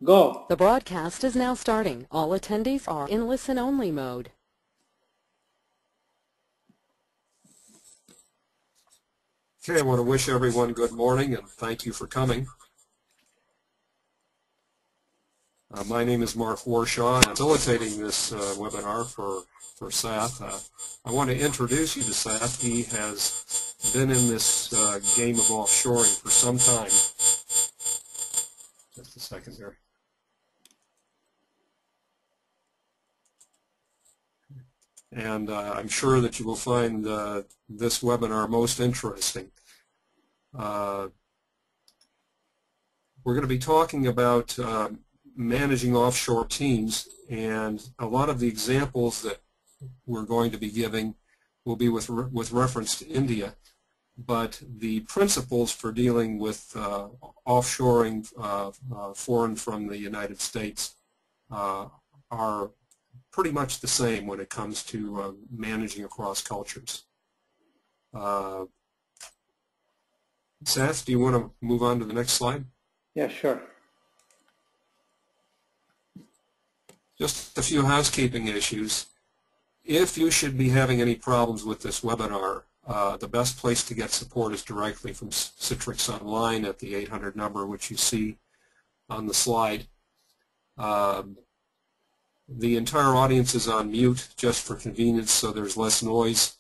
Go. The broadcast is now starting. All attendees are in listen-only mode. Okay, I want to wish everyone good morning and thank you for coming. My name is Mark Warshaw. I'm facilitating this webinar for Seth. I want to introduce you to Seth. He has been in this game of offshoring for some time. Just a second here. And I'm sure that you will find this webinar most interesting. We're going to be talking about managing offshore teams, and a lot of the examples that we're going to be giving will be with reference to India, but the principles for dealing with offshoring foreign from the United States are pretty much the same when it comes to managing across cultures. Seth, do you want to move on to the next slide? Yeah, sure. Just a few housekeeping issues. If you should be having any problems with this webinar, the best place to get support is directly from Citrix Online at the 800 number, which you see on the slide. The entire audience is on mute just for convenience, so there's less noise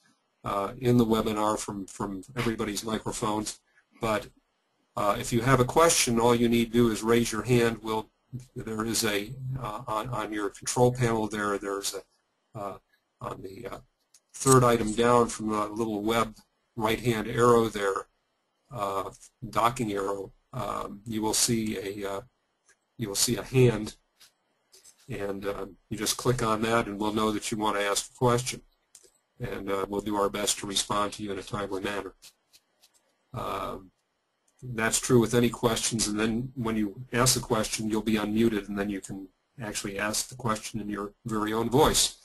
in the webinar from everybody's microphones. But if you have a question, all you need to do is raise your hand. There is a on your control panel there's a on the third item down from the little web right-hand arrow there, docking arrow. You will see a hand, and you just click on that, and we'll know that you want to ask a question, and we'll do our best to respond to you in a timely manner. That's true with any questions, and then when you ask the question, you'll be unmuted, and then you can actually ask the question in your very own voice.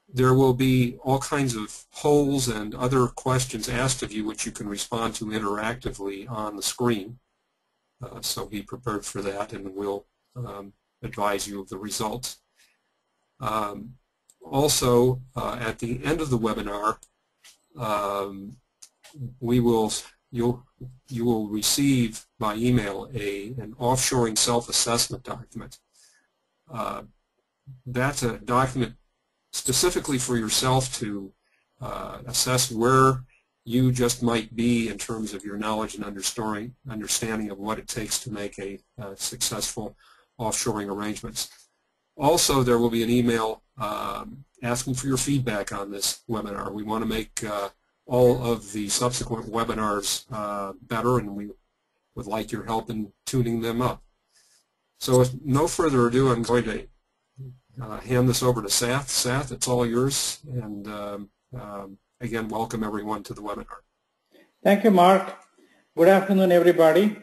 There will be all kinds of polls and other questions asked of you which you can respond to interactively on the screen. So be prepared for that, and we'll advise you of the results. Also, at the end of the webinar, you will receive by email an offshoring self-assessment document. That's a document specifically for yourself to assess where you just might be in terms of your knowledge and understanding of what it takes to make a successful offshoring arrangements. Also, there will be an email asking for your feedback on this webinar. We want to make all of the subsequent webinars better, and we would like your help in tuning them up. So with no further ado, I'm going to hand this over to Seth. Seth, it's all yours, and again, welcome everyone to the webinar. Thank you, Mark. Good afternoon, everybody.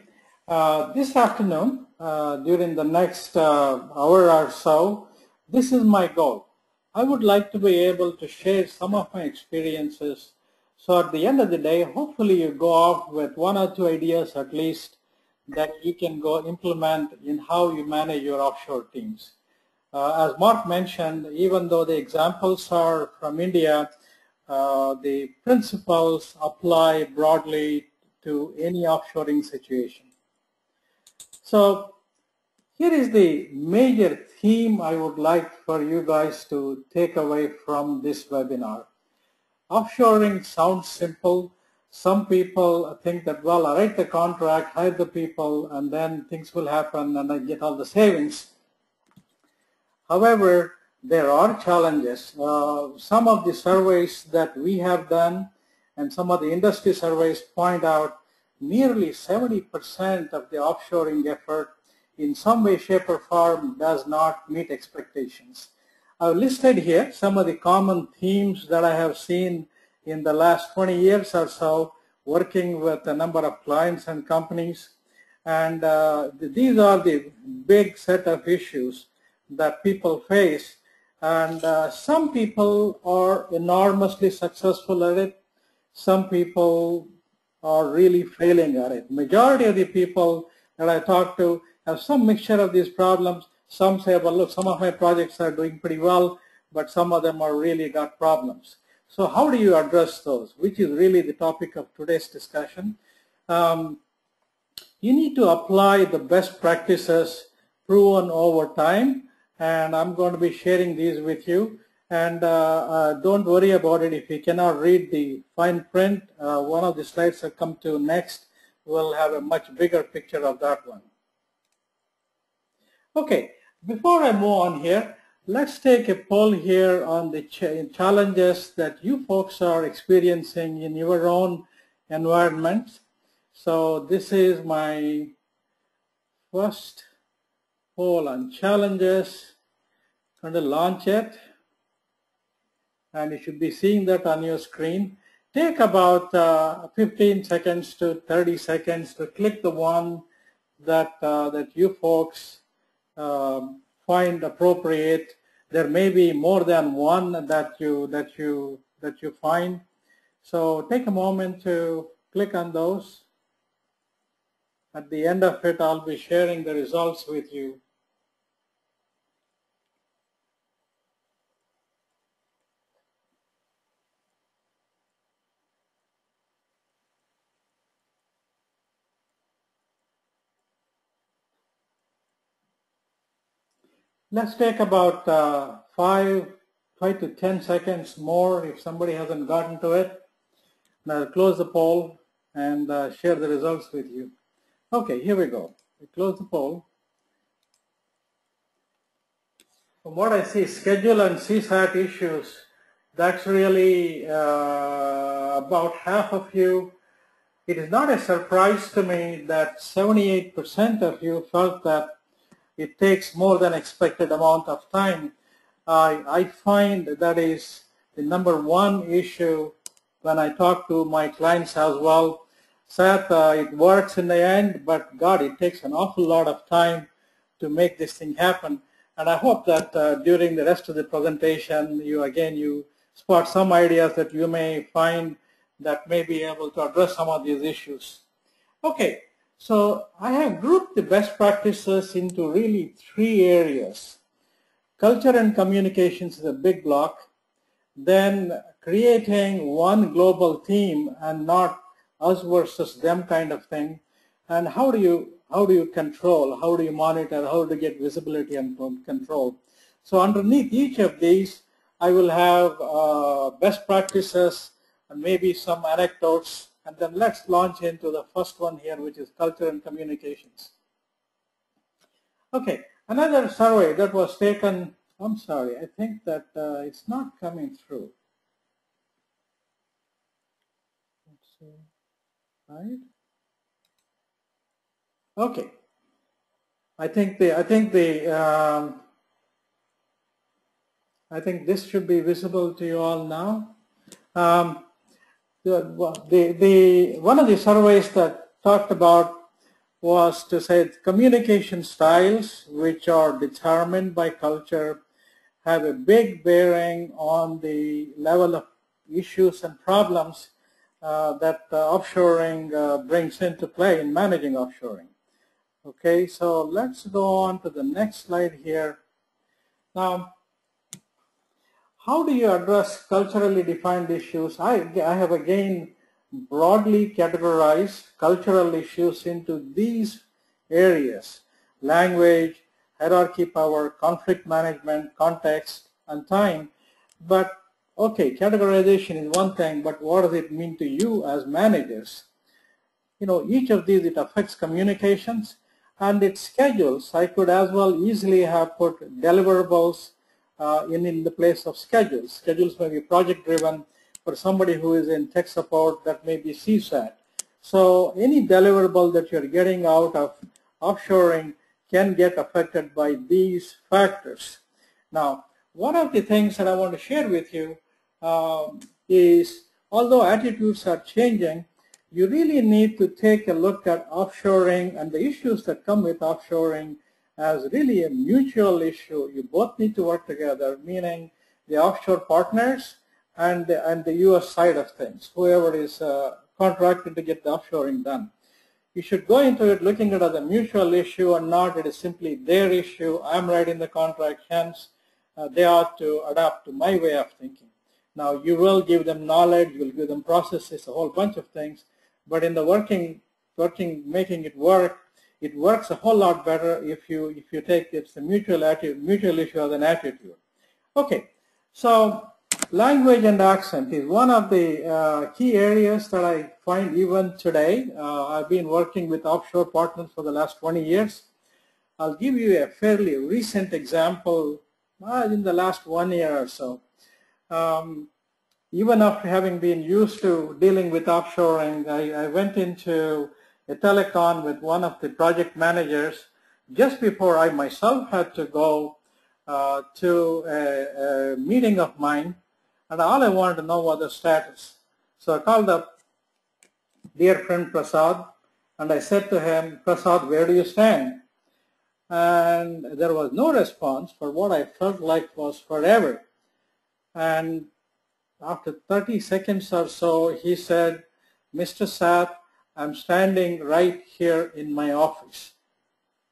This afternoon, during the next hour or so, this is my goal. I would like to be able to share some of my experiences. So at the end of the day, hopefully you go off with one or two ideas at least that you can go implement in how you manage your offshore teams. As Mark mentioned, even though the examples are from India, the principles apply broadly to any offshoring situation. So here is the major theme I would like for you guys to take away from this webinar. Offshoring sounds simple. Some people think that, well, I write the contract, hire the people, and then things will happen and I get all the savings. However, there are challenges. Some of the surveys that we have done and some of the industry surveys point out nearly 70% of the offshoring effort in some way, shape, or form does not meet expectations. I've listed here some of the common themes that I have seen in the last 20 years or so working with a number of clients and companies. And these are the big set of issues that people face. And some people are enormously successful at it. Some people are really failing at it. Majority of the people that I talk to have some mixture of these problems. Some say, well, look, some of my projects are doing pretty well, but some of them are really got problems. So how do you address those, which is really the topic of today's discussion. You need to apply the best practices proven over time, and I'm going to be sharing these with you. And don't worry about it if you cannot read the fine print. One of the slides that come to next will have a much bigger picture of that one. Okay, before I move on here, let's take a poll here on the challenges that you folks are experiencing in your own environments. So this is my first poll on challenges. I'm going to launch it, and you should be seeing that on your screen. Take about 15 seconds to 30 seconds to click the one that you folks find appropriate. There may be more than one that you find. So take a moment to click on those. At the end of it, I'll be sharing the results with you. Let's take about 5 to 10 seconds more if somebody hasn't gotten to it. Now I'll close the poll and share the results with you. Okay, here we go. We close the poll. From what I see, schedule and CSAT issues, that's really about half of you. It is not a surprise to me that 78% of you felt that it takes more than expected amount of time. I find that is the number one issue when I talk to my clients as well. Seth, it works in the end, but God, it takes an awful lot of time to make this thing happen. And I hope that during the rest of the presentation, you spot some ideas that you may find that may be able to address some of these issues. Okay, so I have grouped the best practices into really 3 areas. Culture and communications is a big block. Then creating one global team and not us versus them kind of thing. And how do you control, how do you monitor, how do you get visibility and control. So underneath each of these, I will have best practices and maybe some anecdotes, and then let's launch into the first one here, which is culture and communications. Okay, another survey that was taken, I'm sorry, I think that it's not coming through. Let's see, right? Okay, I think this should be visible to you all now. One of the surveys that talked about was to say communication styles, which are determined by culture, have a big bearing on the level of issues and problems that offshoring brings into play in managing offshoring. Okay, so let's go on to the next slide here. Now, how do you address culturally defined issues? I have again broadly categorized cultural issues into these areas: language, hierarchy power, conflict management, context, and time. But okay, categorization is one thing, but what does it mean to you as managers? You know, each of these, it affects communications and its schedules. I could as well easily have put deliverables in the place of schedules. Schedules may be project driven. For somebody who is in tech support, that may be CSAT. So any deliverable that you're getting out of offshoring can get affected by these factors. Now, one of the things that I want to share with you is, although attitudes are changing, you really need to take a look at offshoring and the issues that come with offshoring as really a mutual issue. You both need to work together, meaning the offshore partners and the U.S. side of things, whoever is contracted to get the offshoring done. You should go into it looking at it as a mutual issue or not. It is simply their issue. I'm writing the contract, hence they ought to adapt to my way of thinking. Now, you will give them knowledge, you will give them processes, a whole bunch of things, but in the making it works a whole lot better if you take it's a mutual issue as an attitude. Okay, so language and accent is one of the key areas that I find even today. I've been working with offshore partners for the last 20 years. I'll give you a fairly recent example in the last 1 year or so. Even after having been used to dealing with offshoring, I went into a telecon with one of the project managers just before I myself had to go to a meeting of mine, and all I wanted to know was the status. So I called up dear friend Prasad, and I said to him, Prasad, where do you stand? And there was no response for what I felt like was forever. And after 30 seconds or so, he said, Mr. Sath, I'm standing right here in my office.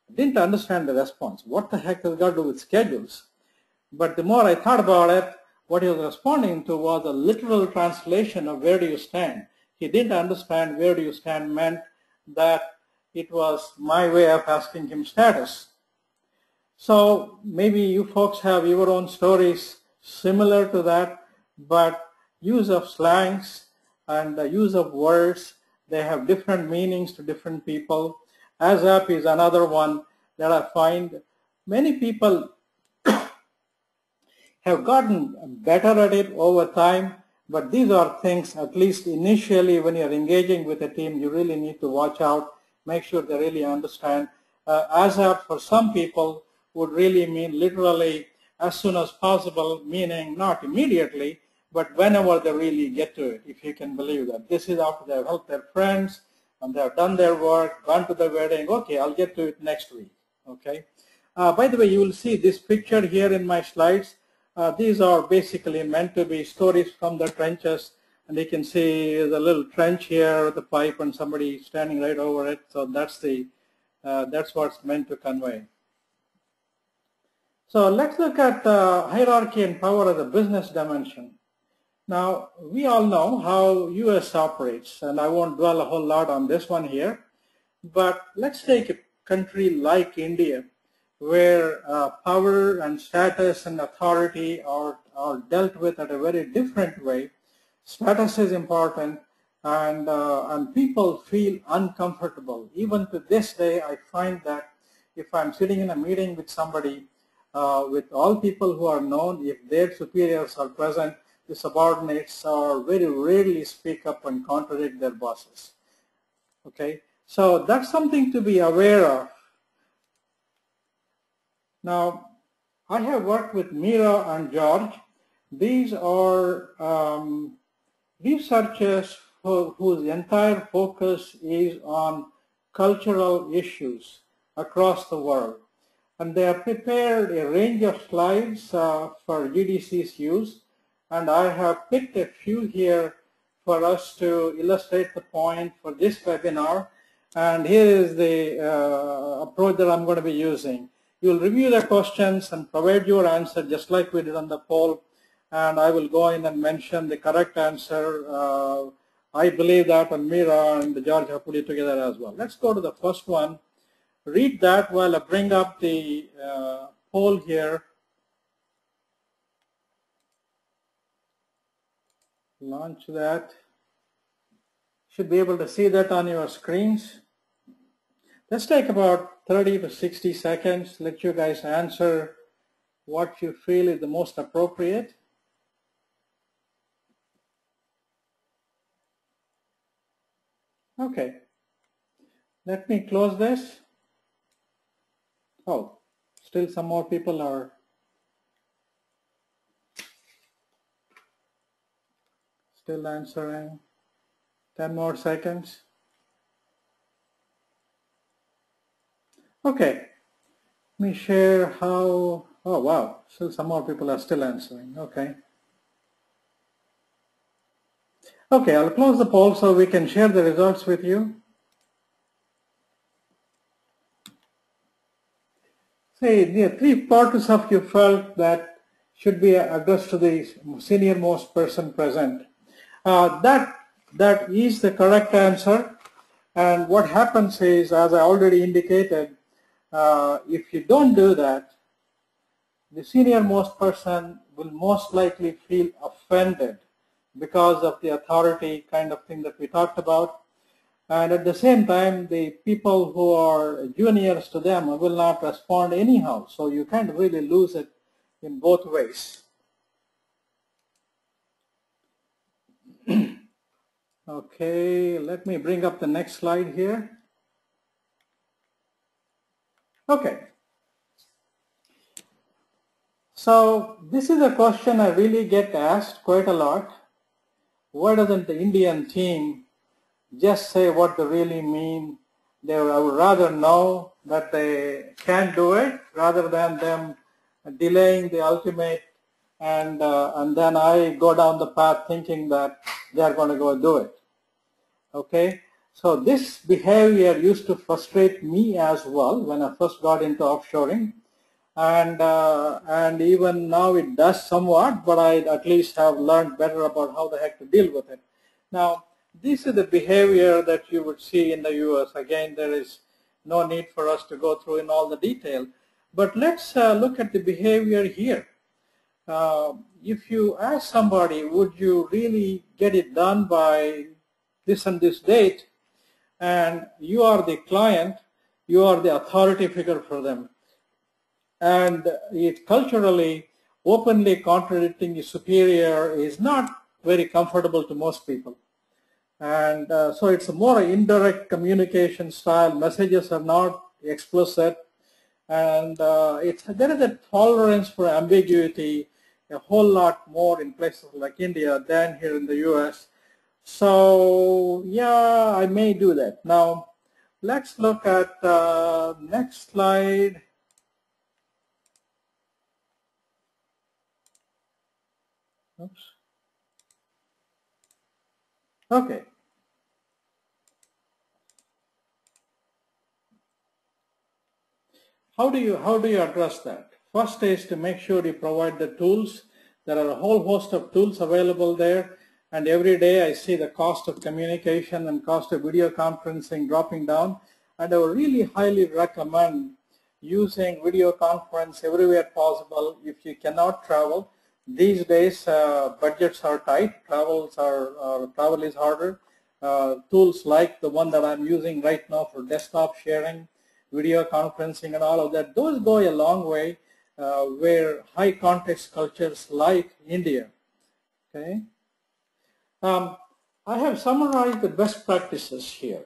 I didn't understand the response. What the heck has got to do with schedules? But the more I thought about it, what he was responding to was a literal translation of where do you stand. He didn't understand where do you stand meant that it was my way of asking him status. So maybe you folks have your own stories similar to that, but use of slangs and the use of words, they have different meanings to different people. ASAP is another one that I find many people have gotten better at it over time, but these are things, at least initially when you're engaging with a team, you really need to watch out, make sure they really understand. ASAP for some people would really mean literally as soon as possible, meaning not immediately, but whenever they really get to it, if you can believe that. This is after they've helped their friends and they've done their work, gone to the wedding, okay, I'll get to it next week, okay? By the way, you will see this picture here in my slides. These are basically meant to be stories from the trenches, and you can see the little trench here with the pipe and somebody standing right over it. So that's what's meant to convey. So let's look at hierarchy and power as a business dimension. Now, we all know how US operates, and I won't dwell a whole lot on this one here, but let's take a country like India, where power and status and authority are dealt with at a very different way. Status is important, and people feel uncomfortable. Even to this day, I find that if I'm sitting in a meeting with somebody, with all people who are known, if their superiors are present, the subordinates are very rarely speak up and contradict their bosses. Okay, so that's something to be aware of. Now, I have worked with Mira and George. These are researchers whose entire focus is on cultural issues across the world. And they have prepared a range of slides for GDC's use. And I have picked a few here for us to illustrate the point for this webinar. And here is the approach that I'm going to be using. You'll review the questions and provide your answer just like we did on the poll, and I will go in and mention the correct answer. I believe that, and Mira and George have put it together as well. Let's go to the first one. Read that while I bring up the poll here. Launch that. Should be able to see that on your screens. Let's take about 30 to 60 seconds. Let you guys answer what you feel is the most appropriate. Okay. Let me close this. Oh, still some more people are still answering. 10 more seconds. Okay, let me share how, oh wow, still some more people are still answering, okay. Okay, I'll close the poll so we can share the results with you. say the three parts of you felt that should be addressed to the senior most person present. That is the correct answer. And what happens is, as I already indicated, if you don't do that, the senior most person will most likely feel offended because of the authority kind of thing that we talked about. And at the same time, the people who are juniors to them will not respond anyhow. So you can't really lose it in both ways. Okay, let me bring up the next slide here. Okay. So this is a question I really get asked quite a lot. Why doesn't the Indian team just say what they really mean? I would rather know that they can do it rather than them delaying the ultimate, and then I go down the path thinking that they are going to go do it. Okay, so this behavior used to frustrate me as well when I first got into offshoring, and even now it does somewhat, but I at least have learned better about how the heck to deal with it. Now, this is the behavior that you would see in the US. Again, there is no need for us to go through in all the detail, but let's look at the behavior here. If you ask somebody, would you really get it done by this and this date, and you are the client, you are the authority figure for them, and it culturally openly contradicting the superior is not very comfortable to most people. And so it's a more indirect communication style. Messages are not explicit, and there is a tolerance for ambiguity a whole lot more in places like India than here in the US. So yeah, I may do that. Now let's look at next slide. Oops. Okay. How do you address that? First is to make sure you provide the tools. There are a whole host of tools available there, and every day I see the cost of communication and cost of video conferencing dropping down, and I would really highly recommend using video conference everywhere possible if you cannot travel. These days budgets are tight, travel is harder. Tools like the one that I'm using right now for desktop sharing, video conferencing and all of that, those go a long way where high context cultures like India. Okay, I have summarized the best practices here.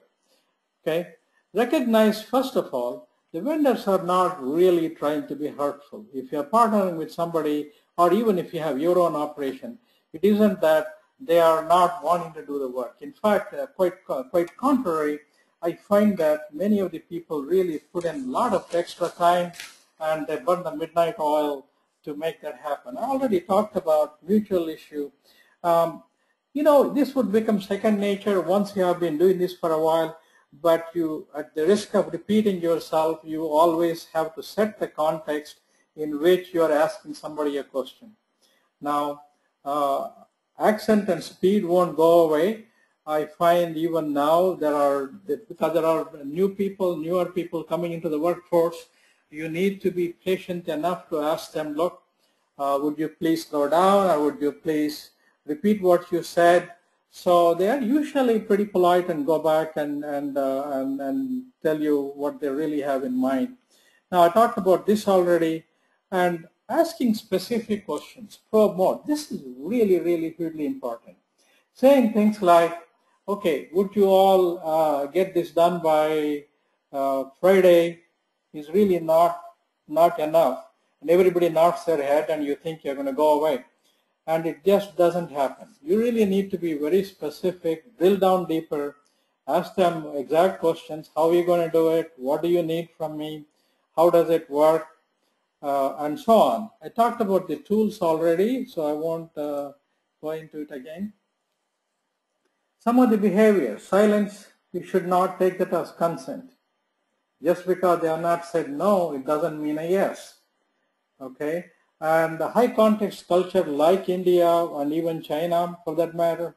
Okay, recognize first of all, the vendors are not really trying to be hurtful. If you are partnering with somebody, or even if you have your own operation, it isn't that they are not wanting to do the work. In fact, quite contrary, I find that many of the people really put in a lot of extra time and they burn the midnight oil to make that happen. I already talked about mutual issue. You know, this would become second nature once you have been doing this for a while, but you, at the risk of repeating yourself, you always have to set the context in which you are asking somebody a question. Now, accent and speed won't go away. I find even now because there are newer people coming into the workforce, you need to be patient enough to ask them, look, would you please slow down, or would you please repeat what you said? So they are usually pretty polite and go back and tell you what they really have in mind. Now I talked about this already, and asking specific questions, probe more. This is really, really hugely important. Saying things like, okay, would you all get this done by Friday is really not enough. And everybody nods their head and you think you're going to go away. And it just doesn't happen. You really need to be very specific, drill down deeper, ask them exact questions. How are you going to do it? What do you need from me? How does it work? And so on. I talked about the tools already, so I won't go into it again. Some of the behavior, silence, you should not take that as consent. Just because they have not said no, it doesn't mean a yes. Okay, and the high context culture like India and even China for that matter,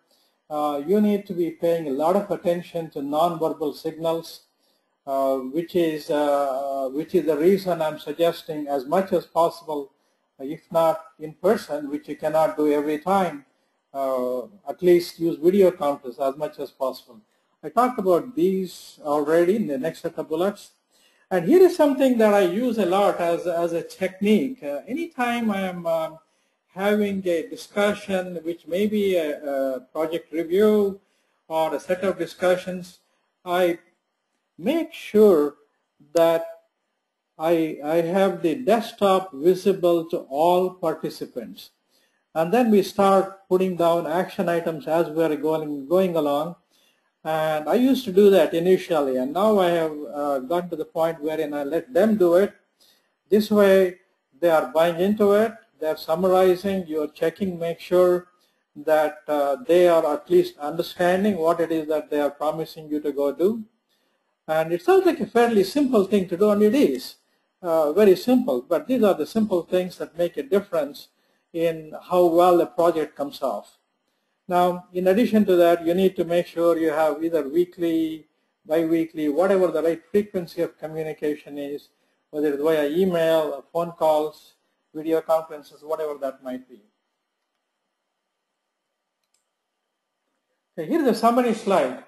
you need to be paying a lot of attention to non-verbal signals, which is the reason I'm suggesting as much as possible, if not in person, which you cannot do every time, at least use video conference as much as possible. I talked about these already in the next set of bullets. And here is something that I use a lot as a technique. Anytime I am having a discussion, which may be a project review or a set of discussions, I make sure that I have the desktop visible to all participants. And then we start putting down action items as we are going along. And I used to do that initially, and now I have gotten to the point wherein I let them do it. This way, they are buying into it, they're summarizing, you're checking, make sure that they are at least understanding what it is that they are promising you to go do. And it sounds like a fairly simple thing to do, and it is very simple, but these are the simple things that make a difference in how well the project comes off. Now, in addition to that, you need to make sure you have either weekly, bi-weekly, whatever the right frequency of communication is, whether it's via email, or phone calls, video conferences, whatever that might be. Okay, here's a summary slide.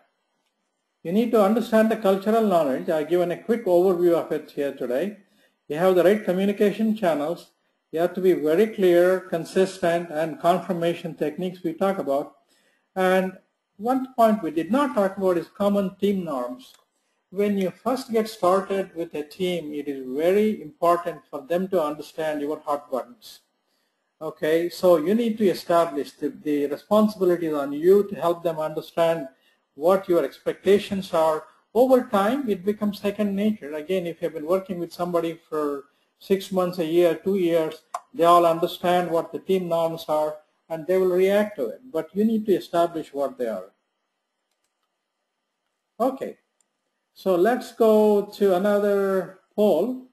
You need to understand the cultural knowledge. I've given a quick overview of it here today. You have the right communication channels. You have to be very clear, consistent, and confirmation techniques we talk about. And one point we did not talk about is common team norms. When you first get started with a team, it is very important for them to understand your hot buttons. Okay, so you need to establish the responsibilities on you to help them understand what your expectations are. Over time, it becomes second nature. Again, if you've been working with somebody for 6 months, a year, 2 years, they all understand what the team norms are and they will react to it. But you need to establish what they are. Okay, so let's go to another poll.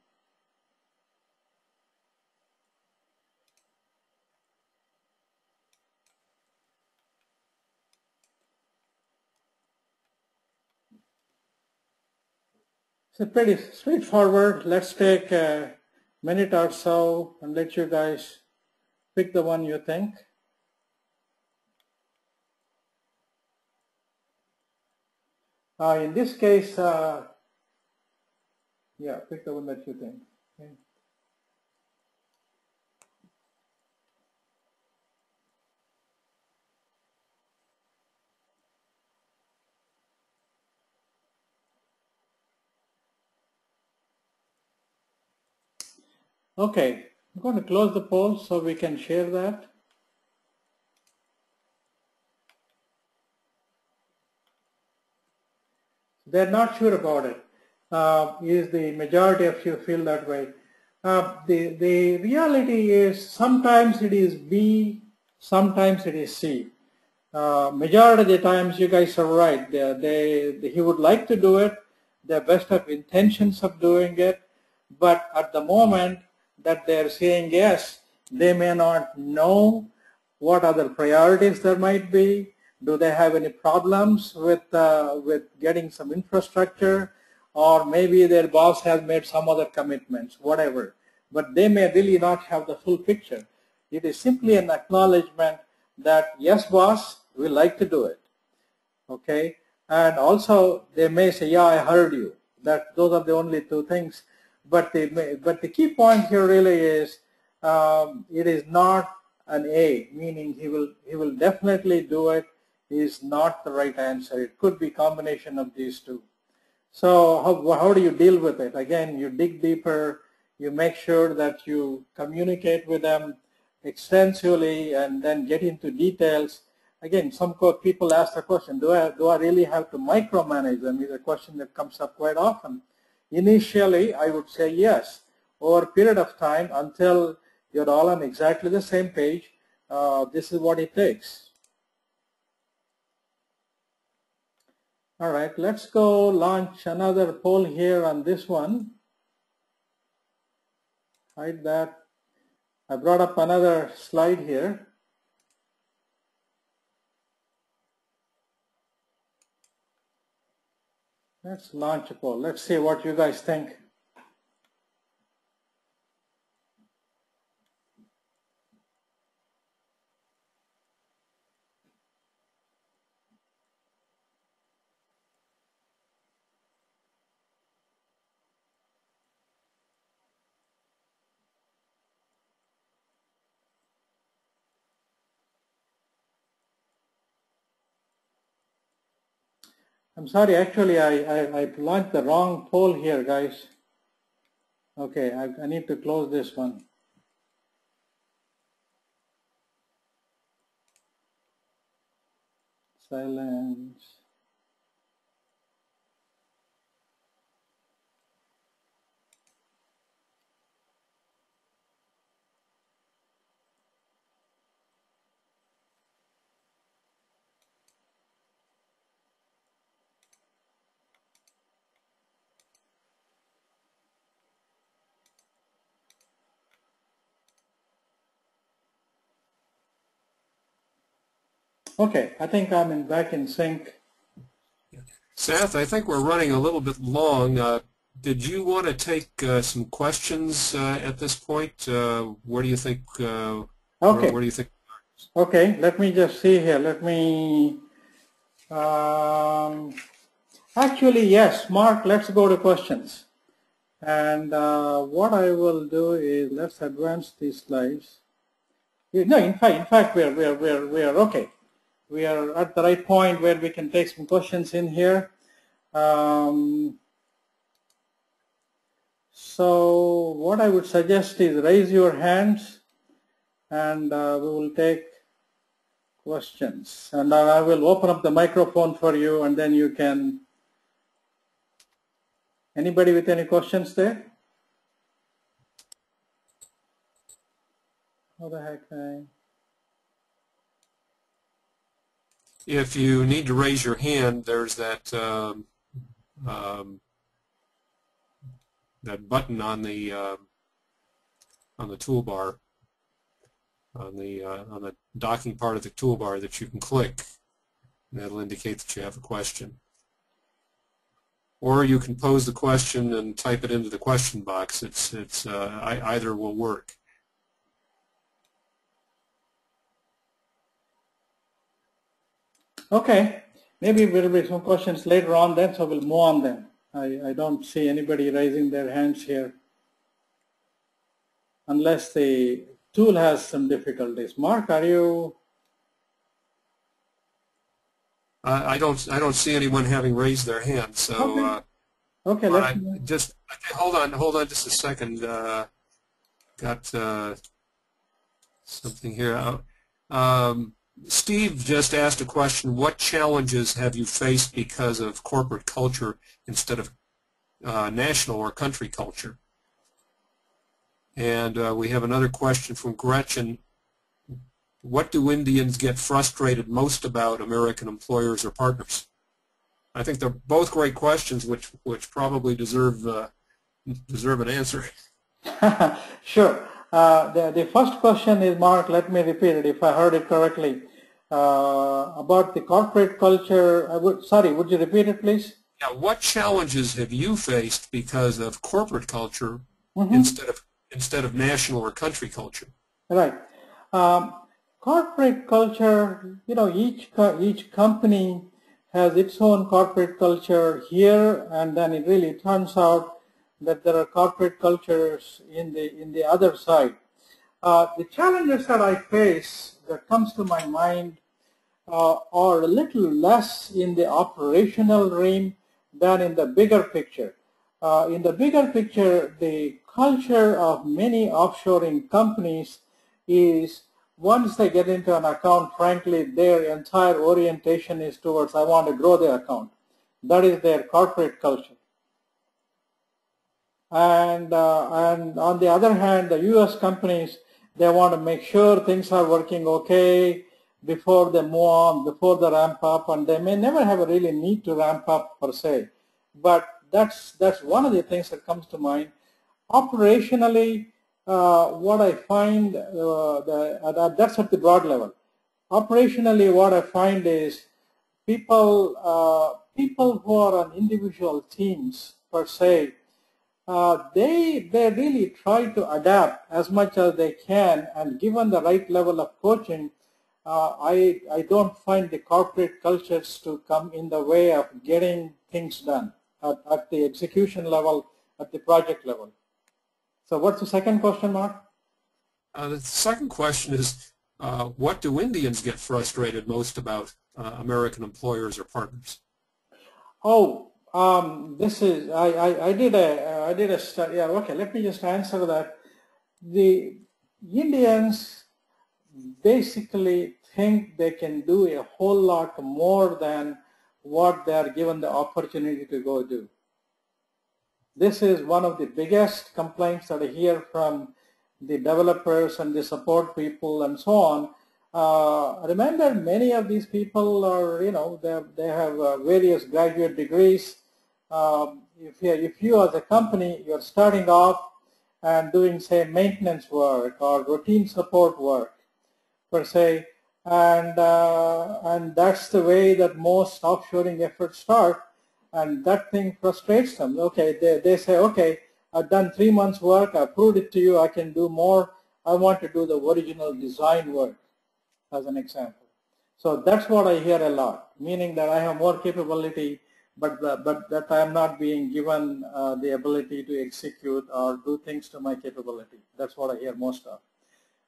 It's pretty straightforward. Let's take a minute or so and let you guys pick the one you think. In this case, yeah, pick the one that you think. Okay. Okay, I'm going to close the poll so we can share that. They're not sure about it. Is the majority of you feel that way? The reality is sometimes it is B, sometimes it is C. Majority of the times you guys are right. He would like to do it, the best of intentions of doing it, but at the moment that they're saying yes, they may not know what other priorities there might be. Do they have any problems with getting some infrastructure, or maybe their boss has made some other commitments, whatever. But they may really not have the full picture. It is simply an acknowledgement that yes, boss, we like to do it. Okay, and also they may say, yeah, I heard you. Those are the only two things. But the key point here really is it is not an A, meaning he will definitely do it, is not the right answer. It could be a combination of these two. So how do you deal with it? Again, you dig deeper, you make sure that you communicate with them extensively and then get into details. Again, some people ask the question, do I really have to micromanage them? Is a question that comes up quite often. Initially, I would say yes. Over a period of time, until you're all on exactly the same page, this is what it takes. All right, let's go launch another poll here on this one. Hide that. I brought up another slide here. Let's launch a poll. Let's see what you guys think. I'm sorry, actually I launched the wrong poll here, guys. Okay, I need to close this one. Silence. Okay, I think I'm back in sync. Seth, I think we're running a little bit long. Did you want to take some questions at this point? Where do you think? Okay. Where do you think? Okay, let me just see here. Let me. Actually, yes, Mark. Let's go to questions. And what I will do is let's advance these slides. No, in fact, we're okay. We are at the right point where we can take some questions in here. So what I would suggest is raise your hands, and we will take questions. And I will open up the microphone for you, and then you can. Anybody with any questions there? How the heck? If you need to raise your hand, there's that that button on the toolbar, on the docking part of the toolbar that you can click. That'll indicate that you have a question. Or you can pose the question and type it into the question box. Either will work. Okay, maybe there will be some questions later on then, so we'll move on then. I don't see anybody raising their hands here, unless the tool has some difficulties. Mark, are you? I don't see anyone having raised their hand. So okay. Okay, let's just okay, hold on just a second. Got something here. Steve just asked a question. What challenges have you faced because of corporate culture instead of national or country culture? And we have another question from Gretchen. What do Indians get frustrated most about American employers or partners? I think they're both great questions, which probably deserve an answer. Sure. The first question is, Mark, let me repeat it if I heard it correctly. About the corporate culture, would you repeat it, please? Yeah, what challenges have you faced because of corporate culture instead of national or country culture? Right. Corporate culture, each company has its own corporate culture here, and then it really turns out that there are corporate cultures in the other side. The challenges that I face that comes to my mind are a little less in the operational realm than in the bigger picture. In the bigger picture, the culture of many offshoring companies is once they get into an account, frankly, their entire orientation is towards, I want to grow the account. That is their corporate culture. And on the other hand, the U.S. companies, they want to make sure things are working okay. before they move on, before they ramp up, and they may never have a really need to ramp up per se. But that's one of the things that comes to mind. Operationally, what I find, that's at the broad level. Operationally, what I find is people who are on individual teams per se, they really try to adapt as much as they can, and given the right level of coaching, I don't find the corporate cultures to come in the way of getting things done at the execution level, at the project level. So what's the second question, Mark? The second question is, what do Indians get frustrated most about American employers or partners? Oh, this is I did a study. Yeah, okay. Let me just answer that. The Indians basically think they can do a whole lot more than what they are given the opportunity to go do. This is one of the biggest complaints that I hear from the developers and the support people and so on. Remember, many of these people are, they have various graduate degrees. If you as a company, you're starting off and doing, say, maintenance work or routine support work, per se, and that's the way that most offshoring efforts start, and that thing frustrates them. Okay, they say, okay, I've done 3 months work, I proved it to you, I can do more, I want to do the original design work, as an example. So that's what I hear a lot, meaning that I have more capability, but that I am not being given the ability to execute or do things to my capability. That's what I hear most of.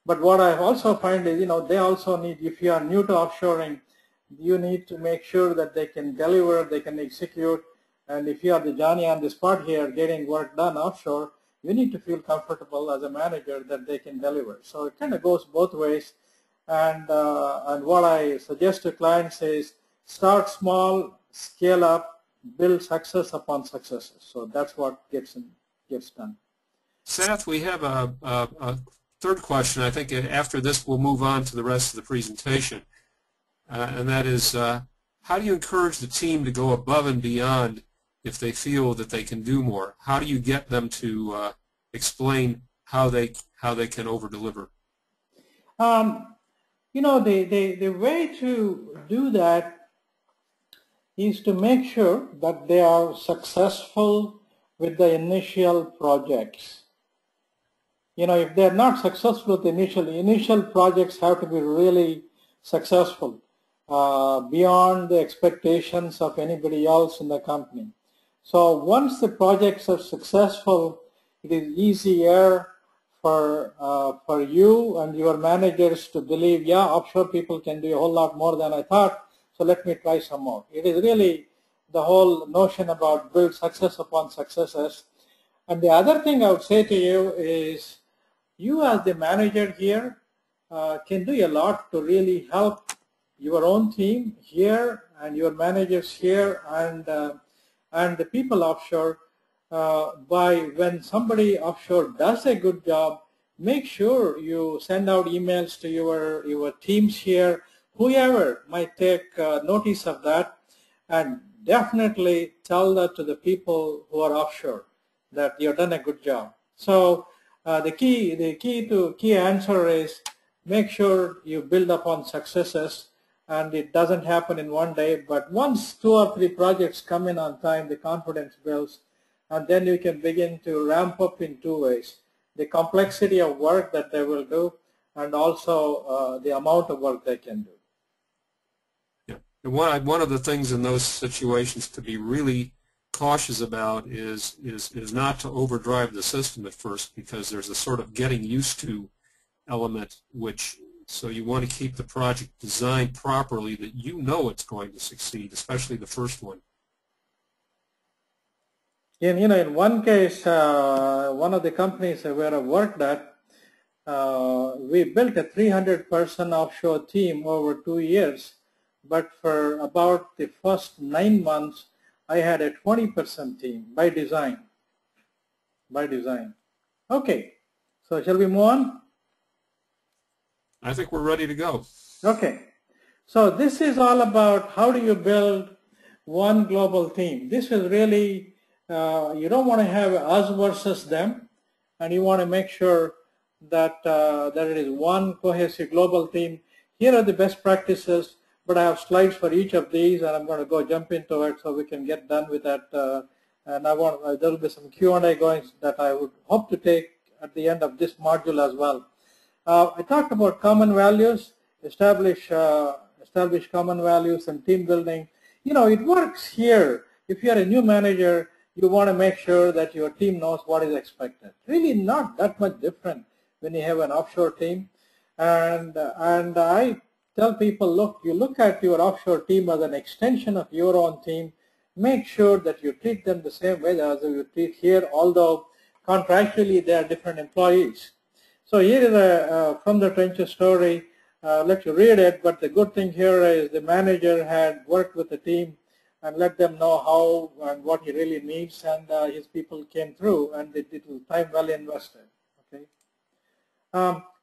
But what I also find is, they also need, if you are new to offshoring, you need to make sure that they can deliver, they can execute, and if you are the Johnny on the spot here getting work done offshore, you need to feel comfortable as a manager that they can deliver. So it kind of goes both ways, and what I suggest to clients is start small, scale up, build success upon successes. So that's what gets done. Seth, we have a third question. I think after this we'll move on to the rest of the presentation, and that is, how do you encourage the team to go above and beyond if they feel that they can do more? How do you get them to explain how they can over-deliver? The way to do that is to make sure that they are successful with the initial projects. If they're not successful with the initial projects have to be really successful beyond the expectations of anybody else in the company. So once the projects are successful, it is easier for you and your managers to believe, yeah, offshore people can do a whole lot more than I thought, so let me try some more. It is really the whole notion about build success upon successes. And the other thing I would say to you is, you as the manager here can do a lot to really help your own team here and your managers here and the people offshore by when somebody offshore does a good job, make sure you send out emails to your teams here, whoever might take notice of that, and definitely tell that to the people who are offshore that you've done a good job. So the key answer is make sure you build upon successes, and it doesn't happen in one day, but once 2 or 3 projects come in on time, the confidence builds, and then you can begin to ramp up in 2 ways: the complexity of work that they will do, and also the amount of work they can do. Yeah. And one of the things in those situations to be really cautious about is not to overdrive the system at first, because there's a sort of getting used to element, so you want to keep the project designed properly that it's going to succeed, especially the first one. In one case, one of the companies where I worked at, we built a 300-person offshore team over 2 years, but for about the first 9 months, I had a 20-person team by design. Okay, so shall we move on? I think we're ready to go. Okay. So this is all about how do you build one global team. This is really, you don't want to have us versus them, and you want to make sure that, that it is one cohesive global team. Here are the best practices, but I have slides for each of these, and I'm going to go jump into it so we can get done with that. And there will be some Q&A going that I would hope to take at the end of this module as well. I talked about common values, establish common values and team building. You know, it works here. If you're a new manager, you want to make sure that your team knows what is expected. Really not that much different when you have an offshore team. And I tell people, look, you look at your offshore team as an extension of your own team. Make sure that you treat them the same way as you treat here, although contractually they are different employees. So here is a from the trenches story. Let you read it, but the good thing here is the manager had worked with the team and let them know how and what he really needs, and his people came through, and it was time well invested. Okay.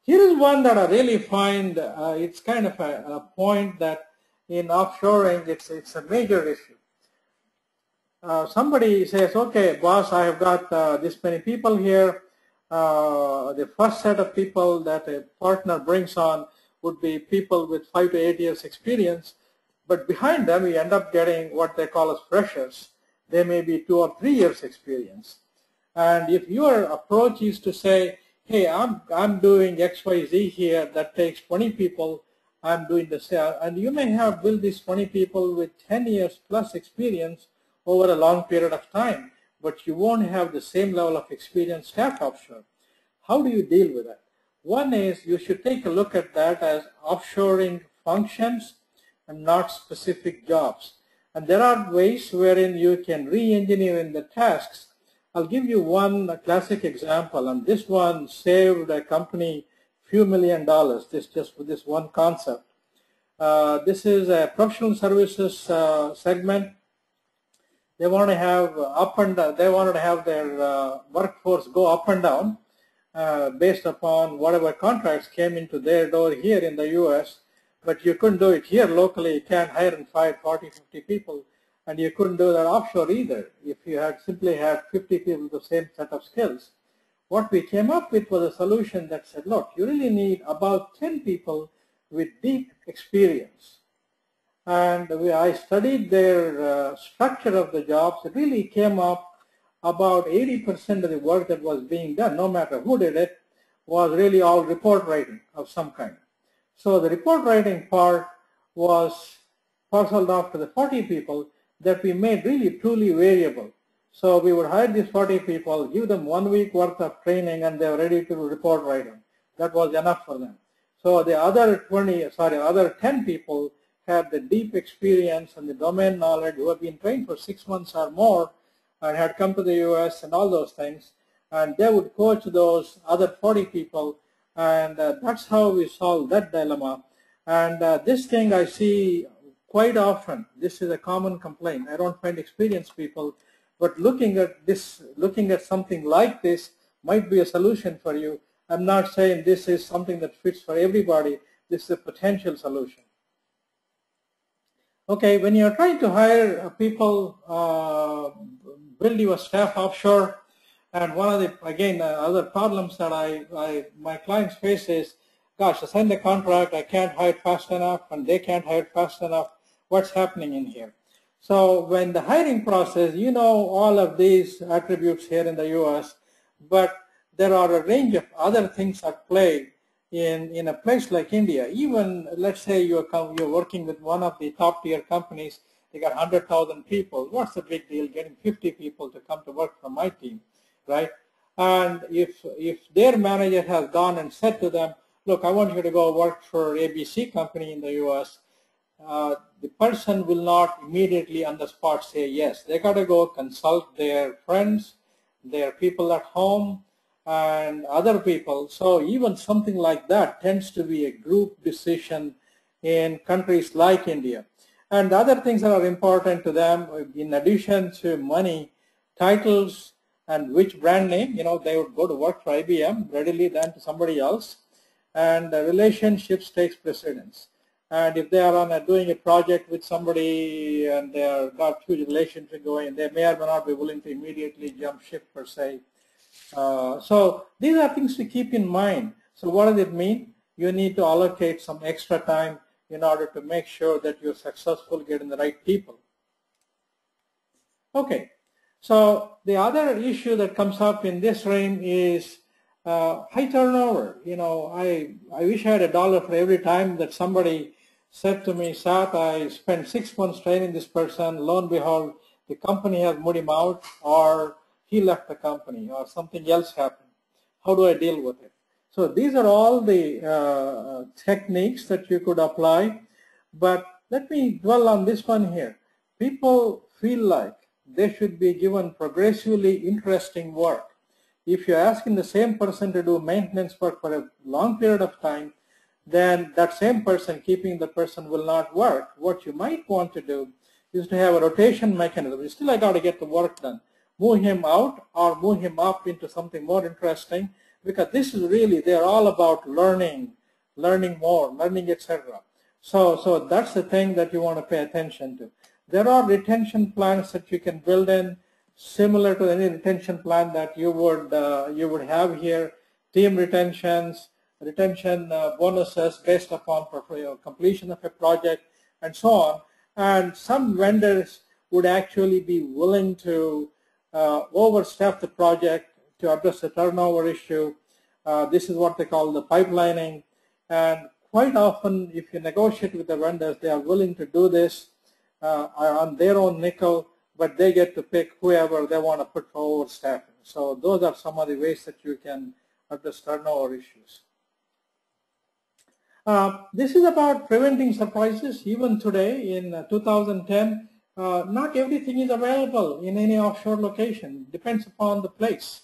Here is one that I really find it's kind of a point that in offshoring it's a major issue. Somebody says, okay, boss, I have got this many people here. The first set of people that a partner brings on would be people with 5 to 8 years experience, but behind them we end up getting what they call as freshers. They may be 2 or 3 years experience. And if your approach is to say, hey, I'm doing XYZ here, that takes 20 people, I'm doing the same, and you may have built these 20 people with 10 years plus experience over a long period of time, but you won't have the same level of experience staff offshore. How do you deal with that? One is you should take a look at that as offshoring functions and not specific jobs. And there are ways wherein you can re-engineer in the tasks. I'll give you one classic example, and this one saved a company few $1 million, just with this one concept. This is a professional services segment. They want to have they wanted to have their workforce go up and down based upon whatever contracts came into their door here in the U.S. But you couldn't do it here locally. You can't hire and fire 40, 50 people, and you couldn't do that offshore either if you had simply had 50 people with the same set of skills. What we came up with was a solution that said, look, you really need about 10 people with deep experience. And I studied their structure of the jobs. It really came up about 80% of the work that was being done, no matter who did it, was really all report writing of some kind. So the report writing part was parceled off to the 40 people that we made really truly variable. So we would hire these 40 people, give them 1 week worth of training, and they were ready to do report writing. That was enough for them. So the other 10 people had the deep experience and the domain knowledge, who had been trained for 6 months or more and had come to the U.S. and all those things, and they would coach those other 40 people, and that's how we solved that dilemma. And this thing I see quite often. This is a common complaint. I don't find experienced people, but looking at something like this might be a solution for you. I'm not saying this is something that fits for everybody. This is a potential solution. Okay, when you're trying to hire people, build your staff offshore, and one of the, again, other problems that my clients face is, gosh, I signed the contract, I can't hire fast enough, and they can't hire fast enough. What's happening in here? So when the hiring process, you know all of these attributes here in the U.S., but there are a range of other things at play in a place like India. Even let's say you're working with one of the top tier companies, they got 100,000 people. What's the big deal getting 50 people to come to work for my team, right? And if their manager has gone and said to them, look, I want you to go work for ABC company in the U.S., the person will not immediately on the spot say yes. They got to go consult their friends, their people at home, and other people. So even something like that tends to be a group decision in countries like India. And the other things that are important to them, in addition to money, titles, and which brand name, they would go to work for IBM readily than to somebody else. And relationships takes precedence. And if they are on doing a project with somebody and they are got huge relationship going, they may or may not be willing to immediately jump ship per se. So these are things to keep in mind. So what does it mean? You need to allocate some extra time in order to make sure that you're successful getting the right people. Okay, so the other issue that comes up in this realm is high turnover. You know, I wish I had $1 for every time that somebody said to me, Sat, I spent 6 months training this person, lo and behold, the company has moved him out, or he left the company, or something else happened. How do I deal with it? So these are all the techniques that you could apply, but let me dwell on this one here. People feel like they should be given progressively interesting work. If you're asking the same person to do maintenance work for a long period of time, then that same person, keeping the person, will not work. What you might want to do is to have a rotation mechanism. You still got to get the work done. Move him out or move him up into something more interesting, because this is really, they're all about learning more, learning, etc. So that's the thing that you want to pay attention to. There are retention plans that you can build in, similar to any retention plan that you would have here. Team retentions, retention bonuses based upon completion of a project, and so on. And some vendors would actually be willing to overstep the project to address the turnover issue. This is what they call the pipelining. And quite often, if you negotiate with the vendors, they are willing to do this on their own nickel, but they get to pick whoever they want to put for overstaffing. So those are some of the ways that you can address turnover issues. This is about preventing surprises. Even today in 2010, not everything is available in any offshore location. It depends upon the place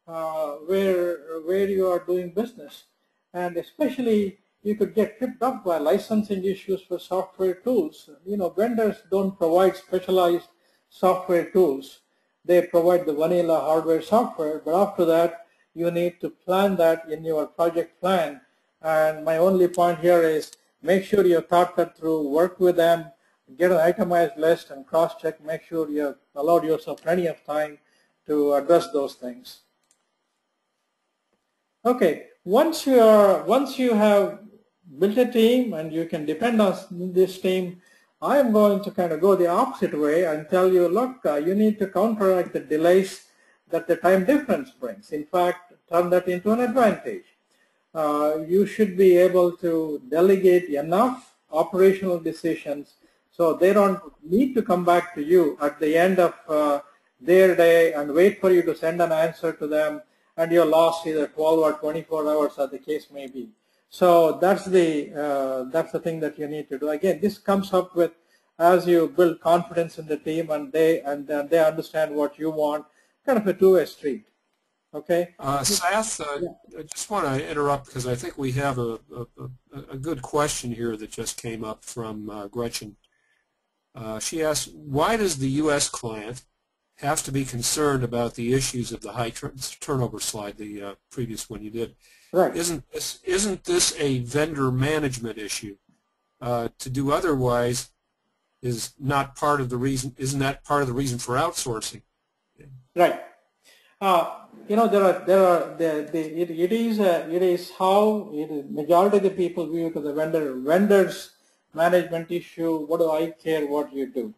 where you are doing business. And especially you could get tripped up by licensing issues for software tools. You know, vendors don't provide specialized software tools. They provide the vanilla hardware software, but after that you need to plan that in your project plan. And my only point here is make sure you thought that through, work with them, get an itemized list and cross-check, make sure you have allowed yourself plenty of time to address those things. Okay, once you have built a team and you can depend on this team, I am going to kind of go the opposite way and tell you, look, you need to counteract the delays that the time difference brings. In fact, turn that into an advantage. You should be able to delegate enough operational decisions so they don't need to come back to you at the end of their day and wait for you to send an answer to them, and you're lost either 12 or 24 hours, as the case may be. So that's the thing that you need to do. Again, this comes up with as you build confidence in the team and they understand what you want, kind of a two-way street. Okay. Seth, Yeah. I just want to interrupt because I think we have a good question here that just came up from Gretchen. She asked, why does the U.S. client have to be concerned about the issues of the high turnover slide, the previous one you did? Right. Isn't this a vendor management issue? To do otherwise is not part of the reason. Isn't that part of the reason for outsourcing? Right. You know, it is how majority of the people view it as a vendors management issue. What do I care what you do?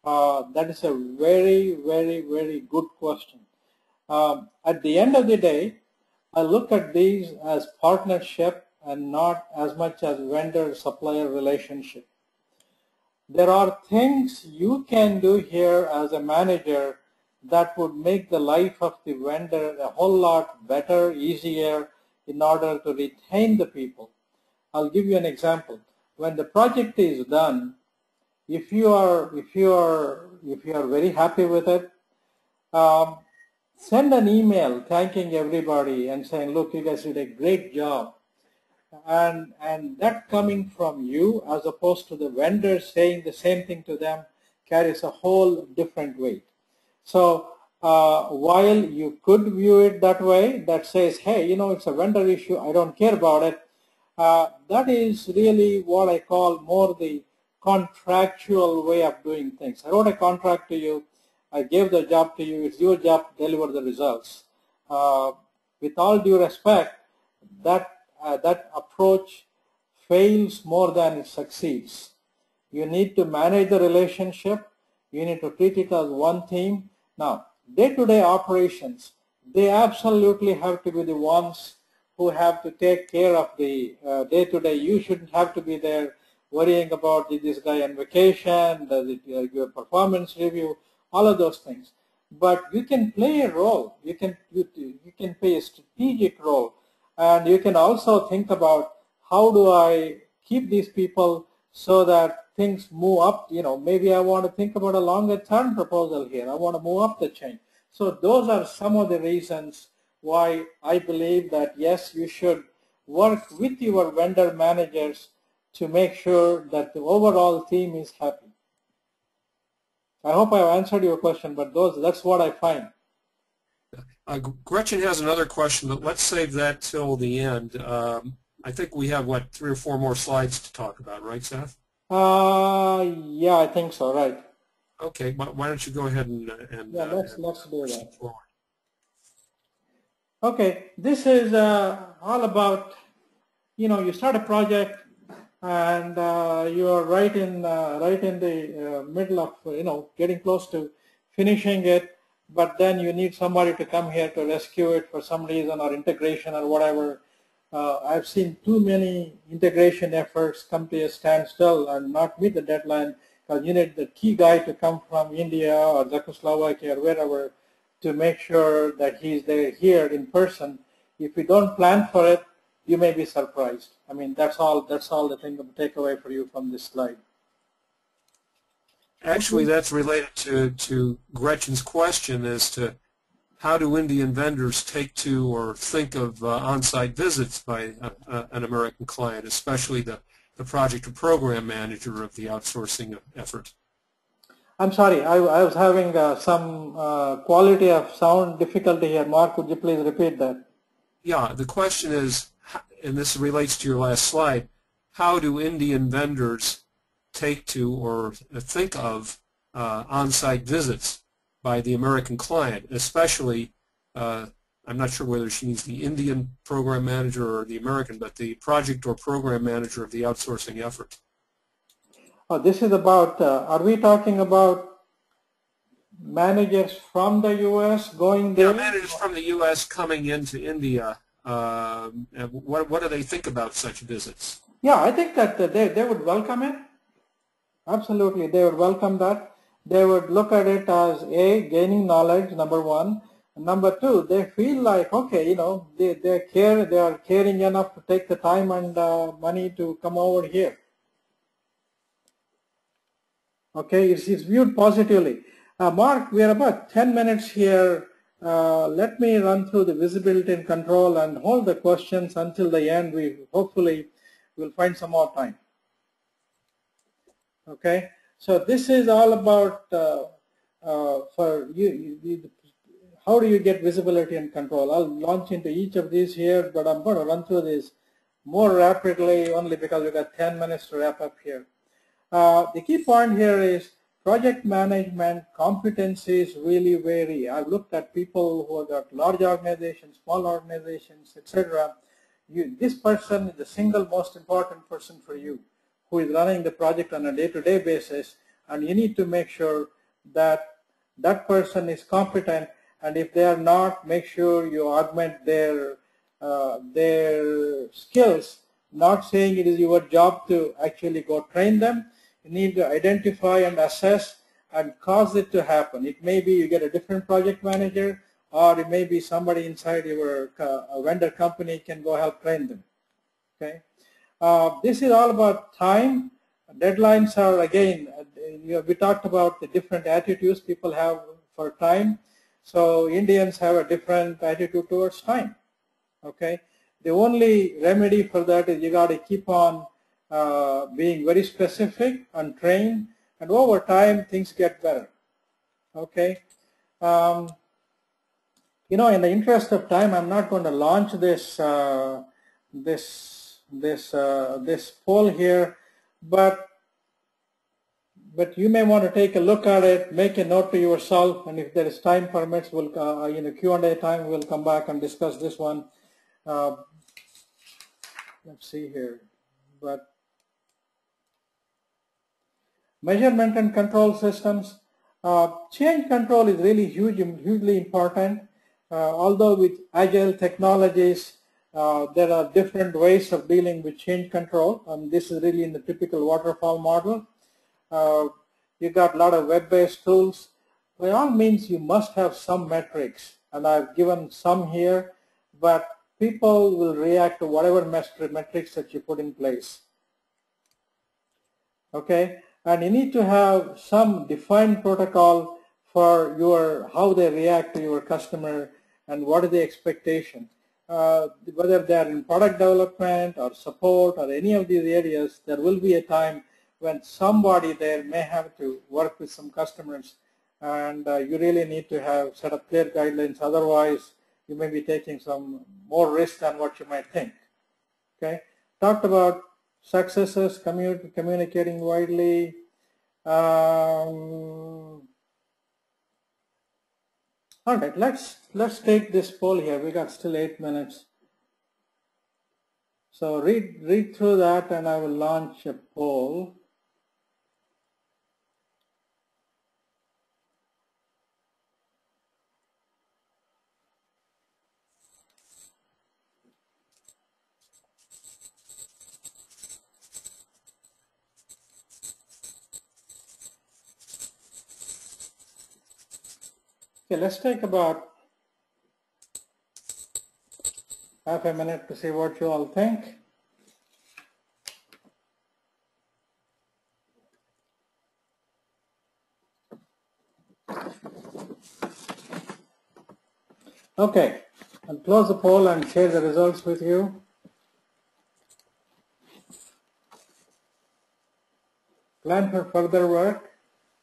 That is a very, very, very good question. At the end of the day, I look at these as partnership and not as much as vendor-supplier relationship. There are things you can do here as a manager that would make the life of the vendor a whole lot better, easier, in order to retain the people. I'll give you an example. When the project is done, if you are very happy with it, send an email thanking everybody and saying, look, you guys did a great job. And that coming from you as opposed to the vendor saying the same thing to them carries a whole different weight. So while you could view it that way, that says, hey, you know, it's a vendor issue, I don't care about it, That is really what I call more the contractual way of doing things. I wrote a contract to you, I gave the job to you, it's your job to deliver the results. With all due respect, that approach fails more than it succeeds. You need to manage the relationship. You need to treat it as one team. Now, day-to-day operations, they absolutely have to be the ones who have to take care of the day-to-day. You shouldn't have to be there worrying about, is this guy on vacation, does it give a performance review, all of those things. But you can play a role. You can play a strategic role, and you can also think about, how do I keep these people so that things move up? Maybe I want to think about a longer term proposal here. I want to move up the chain. So those are some of the reasons why I believe that yes, you should work with your vendor managers to make sure that the overall team is happy. I hope I've answered your question, but that's what I find. Gretchen has another question, but let's save that till the end. I think we have, 3 or 4 more slides to talk about, right, Seth? Yeah, I think so, right. Okay, why don't you go ahead and yeah, let's do that. Forward. Okay, this is all about, you start a project and you are right in the middle of, getting close to finishing it, but then you need somebody to come here to rescue it for some reason, or integration or whatever. I've seen too many integration efforts come to a standstill and not meet the deadline, because you need the key guy to come from India or Czechoslovakia or wherever to make sure that he's there here in person. If you don't plan for it, you may be surprised. I mean, that's all the thing to take away for you from this slide. Actually, that's related to Gretchen's question as to how do Indian vendors take to or think of on-site visits by an American client, especially the project or program manager of the outsourcing effort? I'm sorry, I was having some quality of sound difficulty here. Mark, would you please repeat that? Yeah, the question is, and this relates to your last slide, how do Indian vendors take to or think of on-site visits by the American client, especially, I'm not sure whether she means the Indian program manager or the American, but the project or program manager of the outsourcing effort. Oh, this is about, are we talking about managers from the U.S. going there? Yeah, managers from the U.S. coming into India. What do they think about such visits? Yeah, I think that they would welcome it. Absolutely, they would welcome that. They would look at it as gaining knowledge, number one. And number two, they feel like, okay, they are caring enough to take the time and money to come over here. Okay, it's viewed positively. Mark, we are about 10 minutes here. Let me run through the visibility and control and hold the questions until the end. We hopefully will find some more time. Okay, so this is all about for you, how do you get visibility and control? I'll launch into each of these here, but I'm going to run through this more rapidly only because we've got 10 minutes to wrap up here. The key point here is project management competencies really vary. I've looked at people who have got large organizations, small organizations, etc. This person is the single most important person for you, who is running the project on a day-to-day basis, and you need to make sure that that person is competent, and if they are not, make sure you augment their skills, not saying it is your job to actually go train them. You need to identify and assess and cause it to happen. It may be you get a different project manager, or it may be somebody inside your vendor company can go help train them. Okay. This is all about time. Deadlines are, again, we talked about the different attitudes people have for time. So Indians have a different attitude towards time. Okay. The only remedy for that is you got to keep on being very specific and trained, and over time things get better. Okay. In the interest of time, I'm not going to launch this this poll here, but you may want to take a look at it, make a note to yourself, and if there is time permits, we'll Q&A time, we'll come back and discuss this one. Let's see here, but measurement and control systems. Change control is really hugely important. Although with agile technologies, there are different ways of dealing with change control. This is really in the typical waterfall model. You got a lot of web-based tools. By all means, you must have some metrics, and I've given some here, but people will react to whatever metrics that you put in place. Okay, and you need to have some defined protocol for how they react to your customer and what is the expectation. Whether they're in product development or support or any of these areas, there will be a time when somebody there may have to work with some customers, and you really need to set up clear guidelines. Otherwise, you may be taking some more risk than what you might think. Okay, talked about successes, communicating widely. All right, let's take this poll here. We got still 8 minutes. So read through that, and I will launch a poll. Okay, let's take about half a minute to see what you all think. Okay, I'll close the poll and share the results with you. Plan for further work,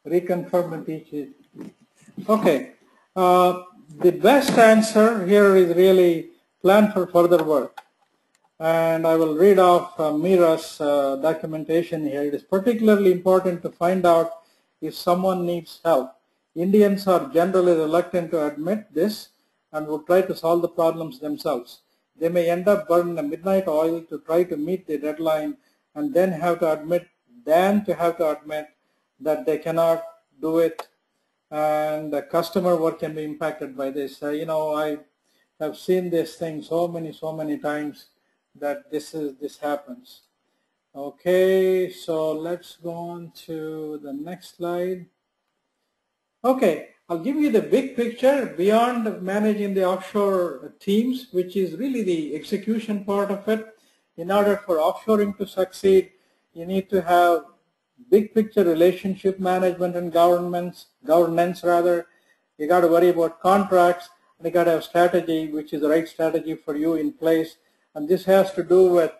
reconfirm and teach it. Okay, the best answer here is really plan for further work. And I will read off Mira's documentation here. It is particularly important to find out if someone needs help. Indians are generally reluctant to admit this and will try to solve the problems themselves. They may end up burning the midnight oil to try to meet the deadline and then have to admit that they cannot do it, and the customer work can be impacted by this. I have seen this thing so many times that this happens. Okay, so let's go on to the next slide. Okay, I'll give you the big picture beyond managing the offshore teams, which is really the execution part of it. In order for offshoring to succeed, you need to have big picture relationship management and governance. You got to worry about contracts, and you got to have strategy, which is the right strategy for you in place. And this has to do with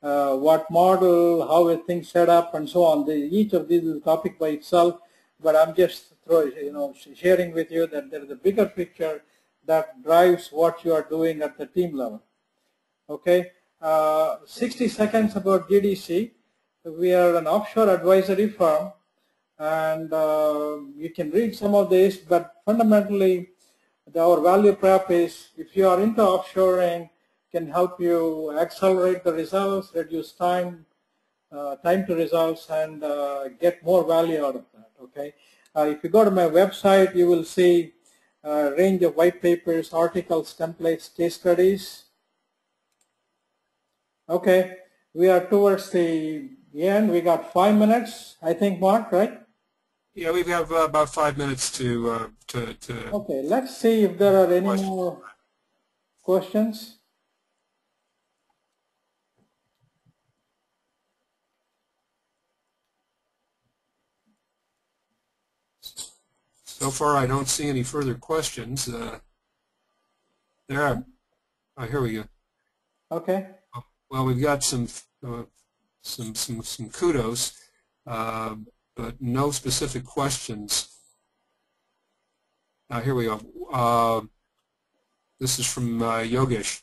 what model, how are things set up, and so on. Each of these is a topic by itself, but I'm just sharing with you that there is a bigger picture that drives what you are doing at the team level. Okay, 60 seconds about GDC. We are an offshore advisory firm, and you can read some of this, but fundamentally our value prop is, if you are into offshoring, can help you accelerate the results, reduce time to results, and get more value out of that. Okay, if you go to my website, you will see a range of white papers, articles, templates, case studies. Okay, we are towards the end. We got 5 minutes, I think, Mark, right? Yeah, we have about 5 minutes to Okay, let's see if there are any more questions. So far, I don't see any further questions. There are. Oh, here we go. Okay. Well, we've got some kudos, but no specific questions. Here we go. This is from Yogesh.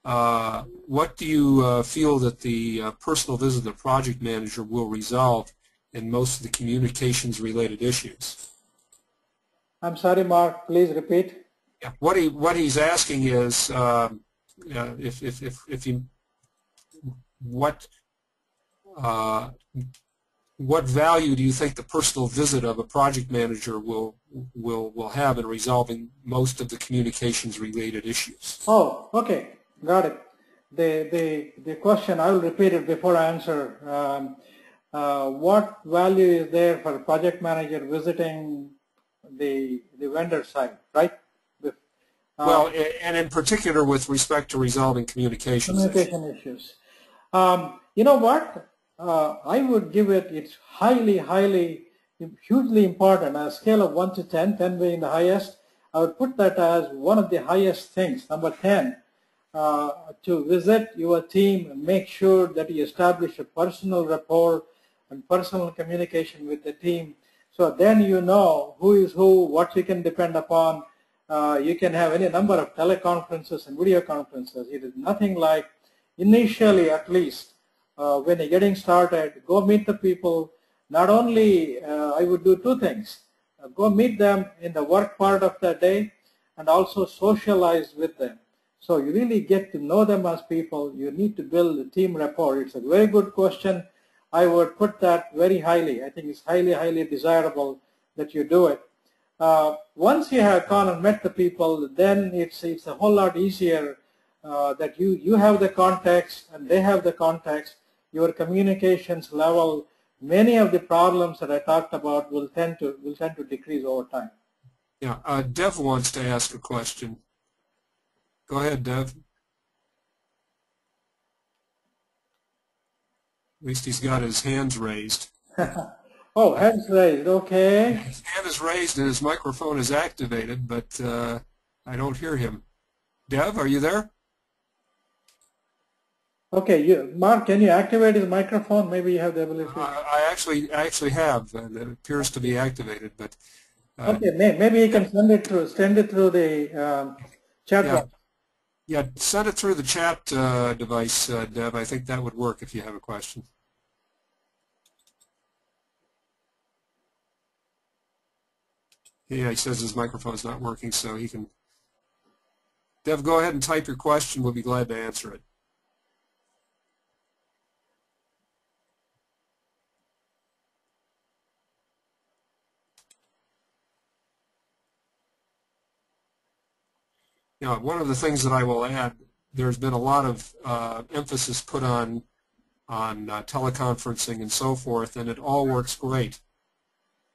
what do you feel that the personal visit of the project manager will resolve in most of the communications-related issues? I'm sorry, Mark. Please repeat. Yeah. What he's asking is if you uh, what value do you think the personal visit of a project manager will have in resolving most of the communications-related issues? Oh, okay. Got it. The question, I will repeat it before I answer. What value is there for a project manager visiting the vendor side, right? Well, and in particular with respect to resolving communications issues. Communication issues. You know what? I would give it, it's hugely important. On a scale of 1 to 10, 10 being the highest, I would put that as one of the highest things. Number 10, to visit your team and make sure that you establish a personal rapport and personal communication with the team. So then you know who is who, what you can depend upon. You can have any number of teleconferences and video conferences. It is nothing like, initially at least, when you're getting started, go meet the people. Not only, I would do two things. Go meet them in the work part of the day and also socialize with them. So you really get to know them as people. You need to build a team rapport. It's a very good question. I would put that very highly. I think it's highly desirable that you do it. Once you have gone and met the people, then it's a whole lot easier that you have the context and they have the context. Your communications level, many of the problems that I talked about will tend to decrease over time. Yeah, Dev wants to ask a question. Go ahead, Dev. At least he's got his hands raised. Oh, hands raised, okay. His hand is raised and his microphone is activated, but I don't hear him. Dev, are you there? Okay, Mark, can you activate his microphone? Maybe you have the ability. I actually have, and it appears to be activated, but. Okay, maybe you can send it through the chat box. Yeah, send it through the chat device, Dev. I think that would work if you have a question. Yeah, he says his microphone's not working, so he can. Dev, go ahead and type your question. We'll be glad to answer it. Now, one of the things that I will add, there's been a lot of emphasis put on teleconferencing and so forth, and it all works great.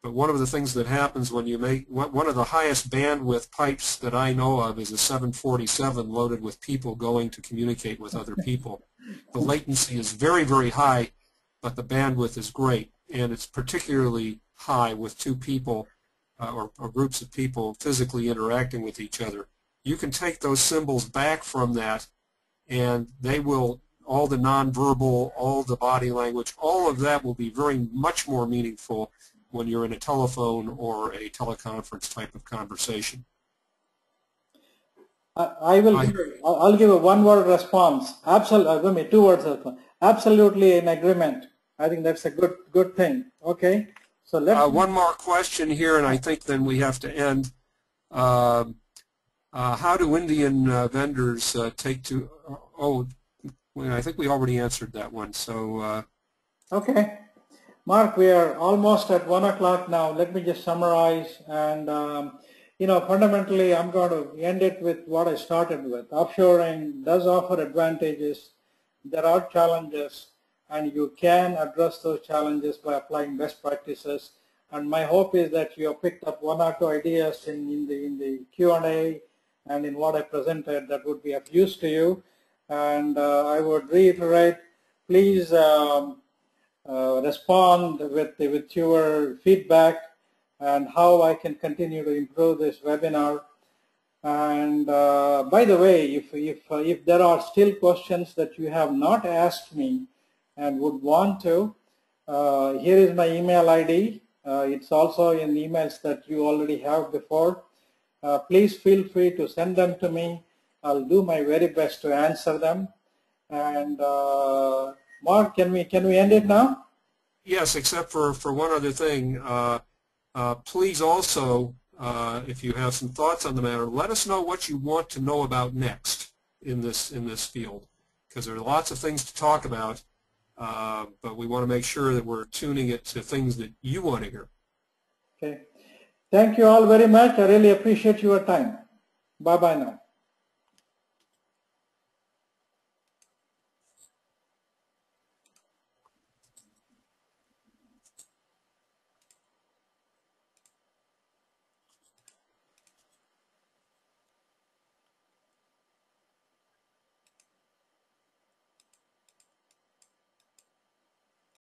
But one of the things that happens when you make, one of the highest bandwidth pipes that I know of is a 747 loaded with people going to communicate with other people. The latency is very high, but the bandwidth is great, and it's particularly high with two people or groups of people physically interacting with each other. You can take those symbols back from that, and they will, all the nonverbal, all the body language, all of that will be very much more meaningful when you're in a telephone or a teleconference type of conversation. I'll give a one-word response. Absolutely, 2 words. Absolutely in agreement. I think that's a good thing. Okay, so let's. One more question here, and I think then we have to end. How do Indian vendors take to? Oh, well, I think we already answered that one. So. Okay. Mark, we are almost at 1 o'clock now. Let me just summarize. And, fundamentally, I'm going to end it with what I started with. Offshoring does offer advantages. There are challenges, and you can address those challenges by applying best practices. And my hope is that you have picked up 1 or 2 ideas in the Q&A and in what I presented that would be of use to you. And I would reiterate, please respond with your feedback and how I can continue to improve this webinar. And by the way, if there are still questions that you have not asked me and would want to, here is my email ID. It's also in emails that you already have before. Please feel free to send them to me. I'll do my very best to answer them. And Mark, can we end it now? Yes, except for one other thing. Please also, if you have some thoughts on the matter, let us know what you want to know about next in this field, because there are lots of things to talk about, but we want to make sure that we're tuning it to things that you want to hear. Okay. Thank you all very much. I really appreciate your time. Bye-bye now.